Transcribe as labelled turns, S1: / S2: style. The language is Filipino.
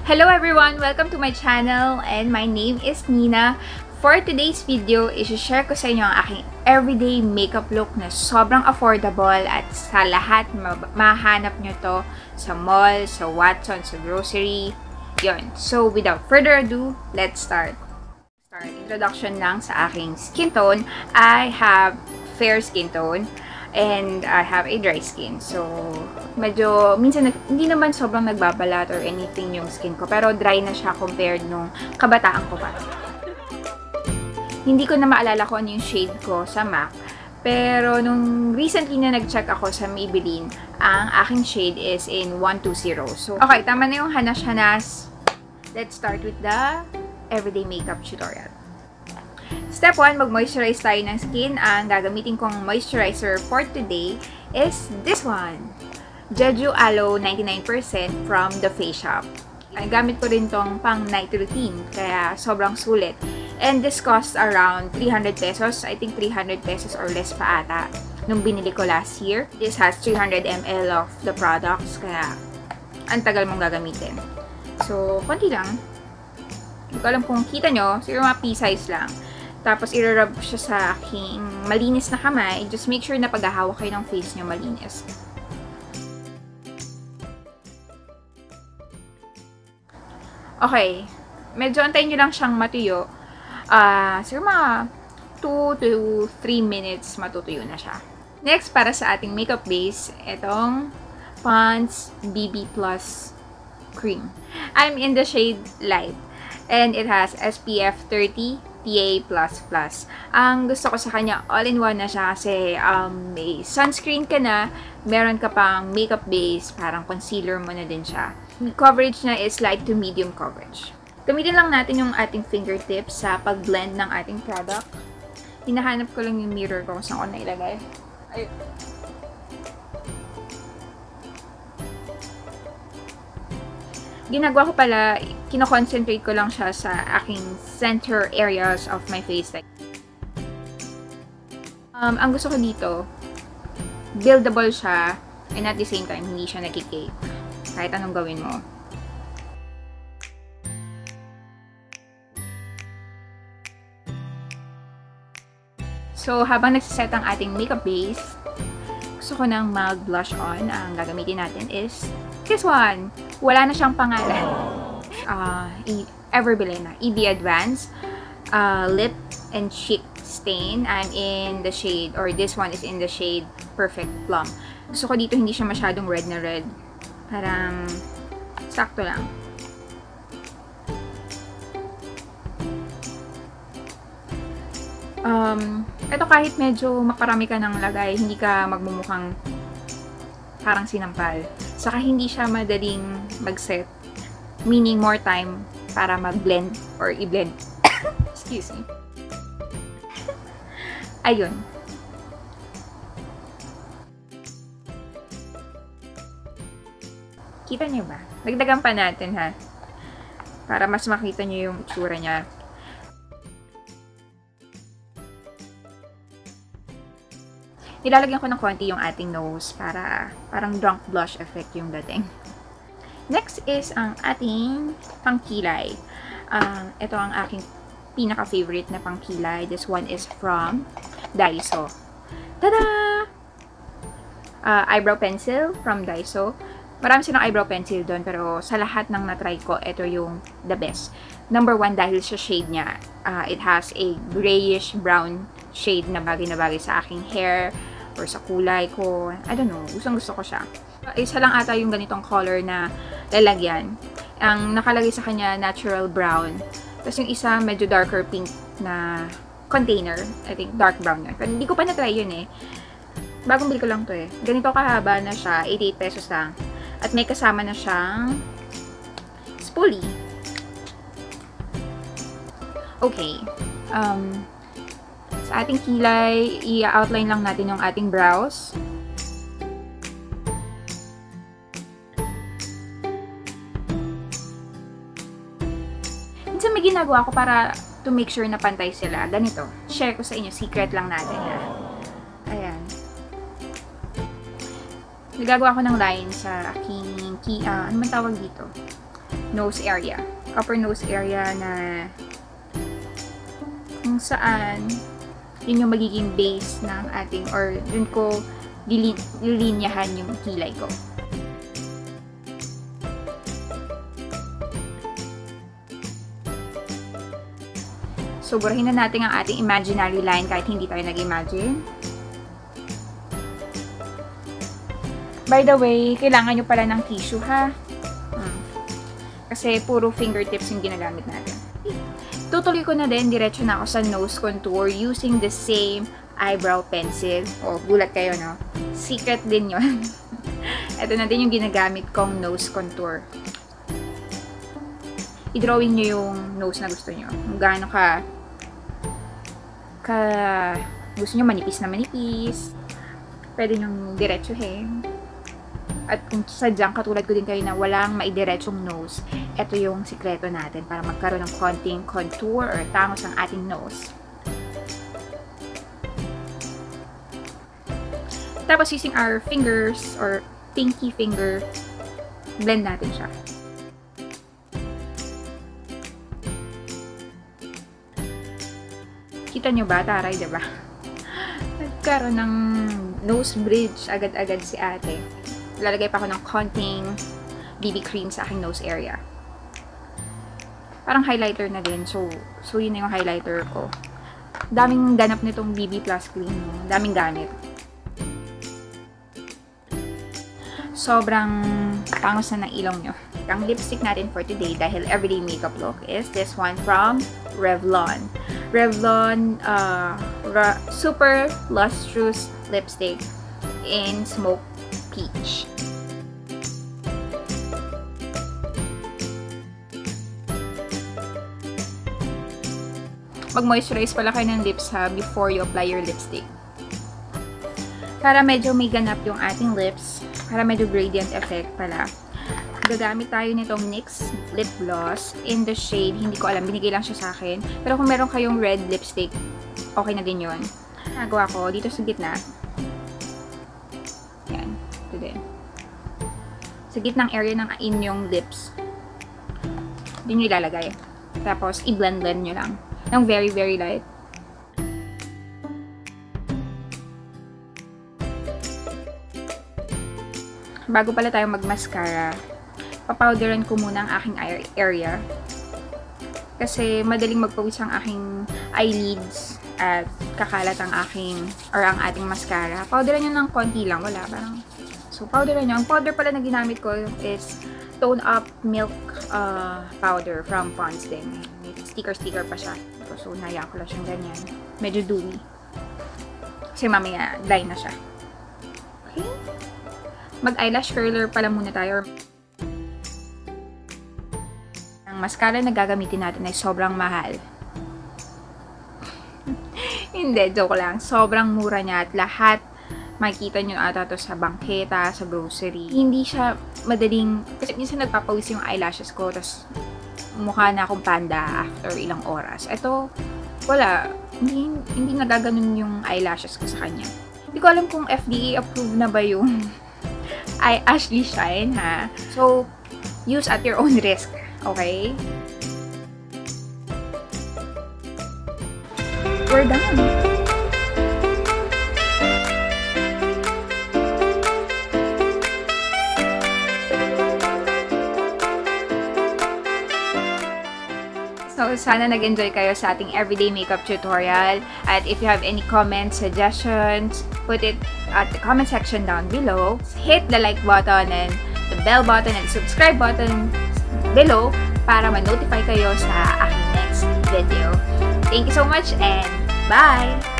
S1: Hello everyone! Welcome to my channel and my name is Nina. For today's video, i-share ko sa inyo ang aking everyday makeup look na sobrang affordable at sa lahat mahanap nyo to sa mall, sa Watson, sa grocery. Yon. So without further ado, let's start. Introduction lang sa aking skin tone. I have fair skin tone and I have a dry skin. So, medyo, minsan, hindi naman sobrang nagbabalat or anything yung skin ko. Pero dry na siya compared nung kabataan ko pa. Hindi ko na maalala ko ano yung shade ko sa MAC. Pero, nung recently na nag-check ako sa Maybelline, ang aking shade is in 120. So, okay, tama na yung hanas-hanas. Let's start with the everyday makeup tutorial. Step 1, mag-moisturize tayo ng skin. Ang gagamitin kong moisturizer for today is this one. Jeju Aloe 99% from the Face Shop. Ang gamit ko rin tong pang night routine, kaya sobrang sulit. And this costs around 300 pesos. I think 300 pesos or less pa ata nung binili ko last year. This has 300 ml of the products, kaya ang tagal mong gagamitin. So, konti lang. Hindi ko alam kung kita nyo, siguro mga pea-size lang. Tapos, i-rub siya sa aking malinis na kamay. Just make sure na paghahawak kayo ng face nyo malinis. Okay. Medyo antayin nyo lang siyang matuyo. Siguro mga 2 to 3 minutes matutuyo na siya. Next, para sa ating makeup base, itong Pond's BB Plus Cream. I'm in the shade Light. And it has SPF 30 PA++. Ang gusto ko sa kanya, all-in-one na siya kasi may sunscreen ka na, meron ka pang makeup base, parang concealer mo na din siya. Coverage na is light to medium coverage. Gamitin lang natin yung ating fingertips sa pag-blend ng ating product. Hinahanap ko lang yung mirror ko kung saan ko nailagay. Ayun. Ginagawa ko pala, kino-concentrate ko lang siya sa aking center areas of my face. Ang gusto ko dito, buildable siya, and at the same time, hindi siya nagkikake. Kahit anong gawin mo. So, habang nagsiset ang ating makeup base, gusto ko nang mag-blush on. Ang gagamitin natin is this one. Wala na siyang pangalan. Bilena. EB Advanced Lip and Cheek Stain. I'm in the shade, or this one is in the shade Perfect Plum. Gusto ko dito hindi siya masyadong red na red. Parang sakto lang. Ito kahit medyo makarami ka ng lagay, hindi ka magmumukhang parang sinampal. Saka hindi siya madaling mag-set. Meaning more time para mag-blend or i-blend. Excuse me. Ayun. Kita niyo ba? Dagdagan pa natin ha. Para mas makita niyo yung itsura niya. Nilalagyan ko ng konti yung ating nose para parang drunk blush effect yung dating. Next is ang ating pangkilay. Ito ang aking pinaka-favorite na pangkilay. This one is from Daiso. Tada! Eyebrow pencil from Daiso. Marami silang eyebrow pencil doon, pero sa lahat ng na-try ko, ito yung the best. Number 1 dahil sa shade niya. It has a grayish-brown shade na bagay sa aking hair or sa kulay ko. I don't know. Gustong-gusto ko siya. Isa lang ata yung ganitong color na lalagyan. Ang nakalagay sa kanya, natural brown. Tapos yung isa, medyo darker pink na container. I think dark brown yun. Pero hindi ko pa na-try yun eh. Bagong bili ko lang to eh. Ganito kahaba na siya. 88 pesos lang. At may kasama na siyang spoolie. Okay. Sa ating kilay, i-outline lang natin yung ating brows. Minsan may ginagawa ko para to make sure na pantay sila. Ganito. Share ko sa inyo. Secret lang natin. Ayan. Nagagawa ko ng line sa aking ano man tawag dito? nose area. Upper nose area na kung saan yun yung magiging base ng ating, or yun ko lilinyahan yung kilay ko. So, burahin na natin ang ating imaginary line kahit hindi tayo nag-imagine. By the way, kailangan nyo pala ng tissue, ha? Kasi puro fingertips yung ginagamit natin. Tutuloy ko na din, diretso na ako sa nose contour using the same eyebrow pencil. O, gulat kayo, no? Secret din yun. Ito na din yung ginagamit kong nose contour. I-drawing nyo yung nose na gusto nyo. Kung gaano gusto nyo manipis na manipis. Pwede nyo diretsuhin. At kung sadyang katulad ko din kayo na walang maidiretsong nose, ito yung sikreto natin para magkaroon ng konting contour or tangos ang ating nose. Tapos using our fingers or pinky finger, blend natin siya. Kita nyo ba? Taray, diba? Nagkaroon ng nose bridge agad-agad si ate. Lalagay pa ako ng konting BB cream sa aking nose area. Parang highlighter na din. So yun na yung highlighter ko. Daming ganap nitong BB Plus cream. No? Daming gamit. Sobrang pangos na ng ilong nyo. Ang lipstick natin for today dahil everyday makeup look is this one from Revlon. Revlon Super Lustrous Lipstick in Smoke Peach. Mag-moisturize pala kayo ng lips ha before you apply your lipstick. Para medyo may ganap yung ating lips, para medyo gradient effect pala, gagamit tayo nitong NYX lip gloss in the shade, hindi ko alam, binigay lang siya sa akin. Pero kung meron kayong red lipstick, okay na din yun. Nagawa ko dito sa gitna. Yan, ito din. Sa gitnang area ng inyong lips. Din nyo ilalagay. Tapos, i-blend-blend nyo lang. Ng very, very light. Bago pala tayo mag-mascara, papowderan ko muna ang aking area. Kasi madaling magpawis ang aking eyelids at kakalat ang ang ating mascara. Powderan nyo ng konti lang, wala parang. So, powderan nyo. Ang powder pala na ginamit ko is Tone Up Milk powder from Pond's din. May sticker pa siya. So, nayaan ko lang siyang ganyan. Medyo dewy. Kasi mamaya, dry na siya. Okay? Mag-eyelash curler pala muna tayo. Ang mascara na gagamitin natin ay sobrang mahal. Hindi, joke lang. Sobrang mura niya at lahat makikita nyo ata to sa bangketa, sa grocery. Hindi siya madaling, kasi minsan nagpapawis yung eyelashes ko, tapos mukha na akong panda after ilang oras. Ito, wala. Hindi nagaganon yung eyelashes ko sa kanya. Hindi ko alam kung FDA approved na ba yung Ashley Shine, ha? So, use at your own risk. Okay? We're done. So, sana nag-enjoy kayo sa ating everyday makeup tutorial. At if you have any comments, suggestions, put it at the comment section down below. Hit the like button and the bell button and subscribe button below para ma-notify kayo sa aking next video. Thank you so much and bye!